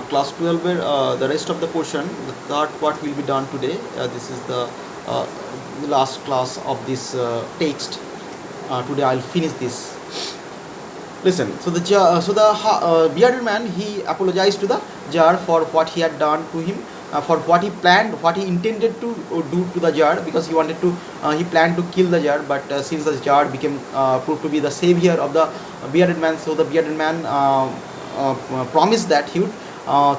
Class 12 এর the rest of the portion, the third part will be done today. This is uh, the last class of this text. Today I'll finish this. Listen, so the bearded man, he apologized to the jar for what he had done to him, for what he planned, what he intended to do to the jar, because he planned to kill the jar, but since the jar became proved to be the savior of the bearded man, so the bearded man promised that he would,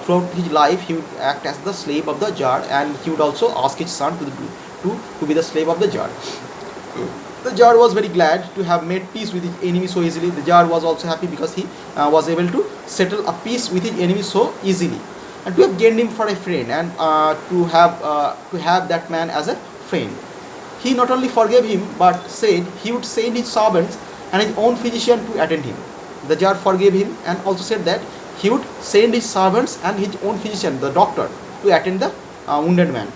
throughout his life, he would act as the slave of the jar, and he would also ask his son to be the slave of the jar. The Jar was very glad to have made peace with his enemy so easily. The Jar was also happy because he was able to settle a peace with his enemy so easily, and to have gained him for a friend, and to have that man as a friend. He not only forgave him but said he would send his servants and his own physician to attend him. The Jar forgave him and also said that he would send his servants and his own physician, the doctor, to attend the wounded man,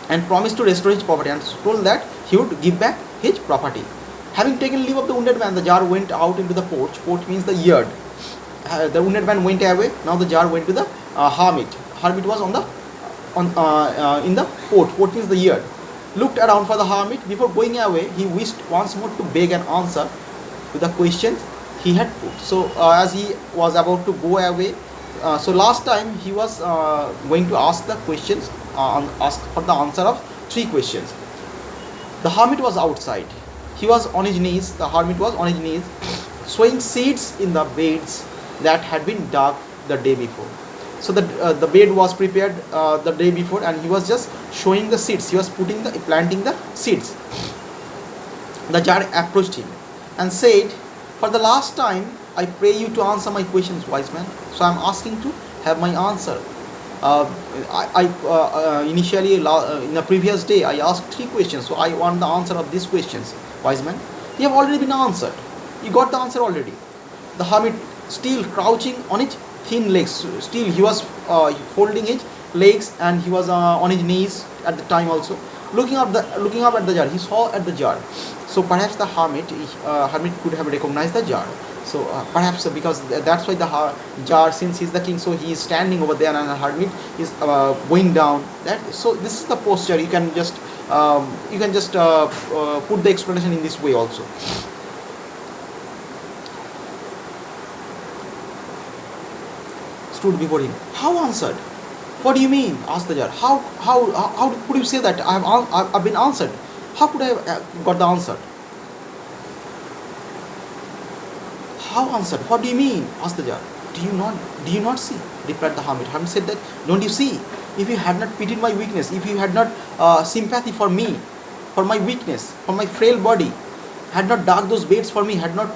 and promised to restore his property, and told that he would give back his property. Having taken leave of the wounded man, the jar went out into the porch. Porch means the yard. The wounded man went away. Now the jar went to the hermit. Hermit was in the porch. Porch means the yard. Looked around for the hermit. Before going away, he wished once more to beg an answer to the questions he had put. So as he was about to go away, so last time he was going to ask the questions, ask for the answer of 3 questions. The hermit was outside. He was on his knees. The hermit was on his knees, sowing seeds in the beds that had been dug the day before. So the bed was prepared the day before, and he was just showing the seeds. He was planting the seeds. The jar approached him and said, "For the last time, I pray you to answer my questions, wise man. So I am asking to have my answer. Uh, Initially, in the previous day, I asked 3 questions, so I want the answer of these questions, wise man. You have already been answered. You got the answer already." The hermit, still crouching on his thin legs, still he was folding his legs, and he was on his knees at the time also, looking up at the jar. He saw at the jar. So perhaps the hermit could have recognized the jar. So perhaps because that's why the jar, since he's the king, so he is standing over there, and the hermit is going down. So this is the posture. You can just put the explanation in this way also. Stood before him. How answered? What do you mean? Asked the jar. How could you say that I've been answered? How could I have got the answer? How answered? What do you mean? Asked the jar. Do you not see? Replied the hermit. Hermit said that, don't you see? If you had not pitied my weakness, if you had not sympathy for me, for my weakness, for my frail body, had not dug those beds for me, had not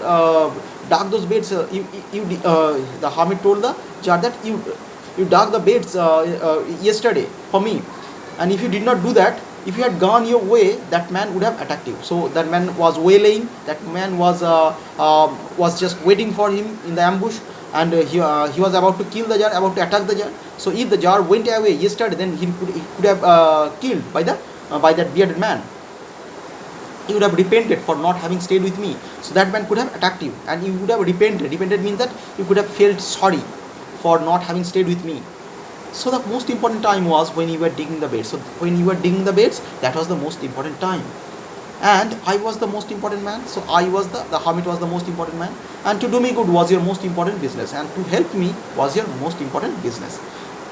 dug those beds, the hermit told the jar that you dug the beds yesterday for me, and if you did not do that, if you had gone your way, that man would have attacked you. So that man was waylaying, that man was just waiting for him in the ambush, and he was about to kill the jar, about to attack the jar. So if the jar went away yesterday, then he could have killed by that bearded man. He would have repented for not having stayed with me. So that man could have attacked you, and you would have repented. Repented means that you could have felt sorry for not having stayed with me. So the most important time was when you were digging the beds. So when you were digging the beds, that was the most important time. And I was the most important man. So the hermit was the most important man. And to do me good was your most important business. And to help me was your most important business.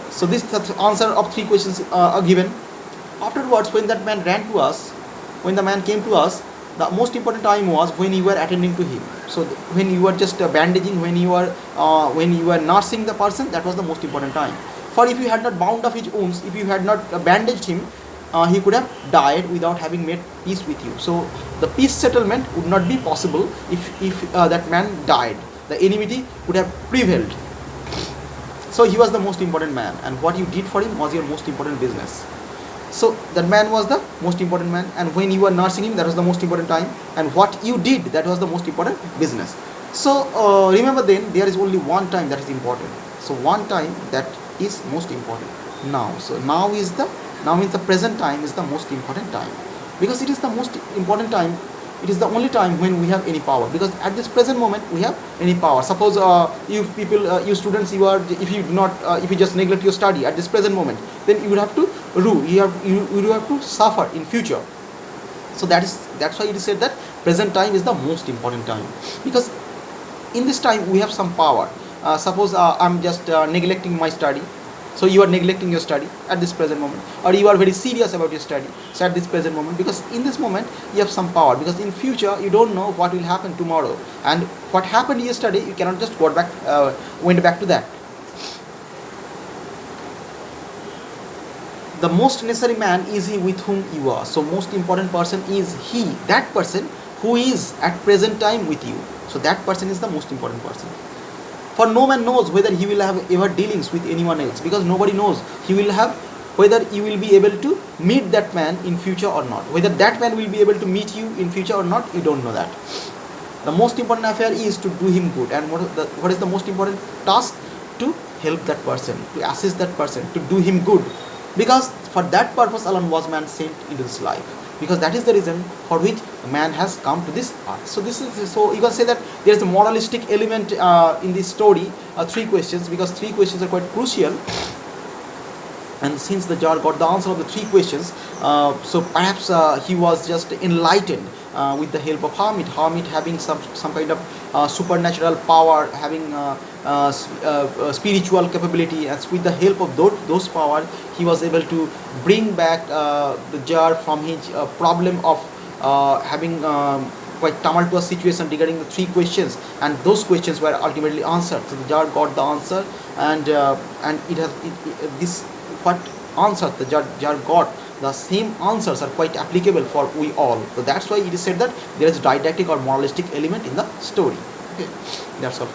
So this answer of 3 questions are given. Afterwards, when that man ran to us, when the man came to us, the most important time was when you were attending to him. So when you were just bandaging, when you were nursing the person, that was the most important time. For if you had not bound up his wounds, if you had not bandaged him, he could have died without having made peace with you. So the peace settlement would not be possible if that man died. The enmity would have prevailed. So he was the most important man, and what you did for him was your most important business. So that man was the most important man, and when you were nursing him, that was the most important time, and what you did, that was the most important business. So remember, then there is only one time that is important. So one time that is most important. Now, so now means the present time is the most important time, because it is the most important time It is the only time when we have any power, because at this present moment we have any power. Suppose you people, you students, you are, if you do not, if you just neglect your study at this present moment, then you would have to rue, you have to suffer in future. So that's why it is said that present time is the most important time, because in this time we have some power. Suppose I'm just neglecting my study, so you are neglecting your study at this present moment, or you are very serious about your study, so at this present moment, because in this moment you have some power, because in future you don't know what will happen tomorrow, and what happened yesterday you cannot just go back, went back to that. The most necessary man is he with whom you are. So most important person is he, that person who is at present time with you. So that person is the most important person. For no man knows whether he will have ever dealings with anyone else, because nobody knows he will have, whether you will be able to meet that man in future or not, whether that man will be able to meet you in future or not, you don't know that. The most important affair is to do him good. And what is the most important task? To help that person, to assist that person, to do him good, because for that purpose alone was man sent into this life, because that is the reason for which man has come to this earth. So this is, so you can say that there is a moralistic element in this story. Three questions, because three questions are quite crucial, and since the jar got the answer of the three questions, so perhaps he was just enlightened with the help of Hermit having some kind of supernatural power, having spiritual capability, and with the help of those power he was able to bring back the jar from his problem of having quite tumultuous situation regarding the three questions, and those questions were ultimately answered. So the jar got the answer, and it has this what answer the jar got, the same answers are quite applicable for we all. So that's why it is said that there is didactic or moralistic element in the story. Okay, that's all.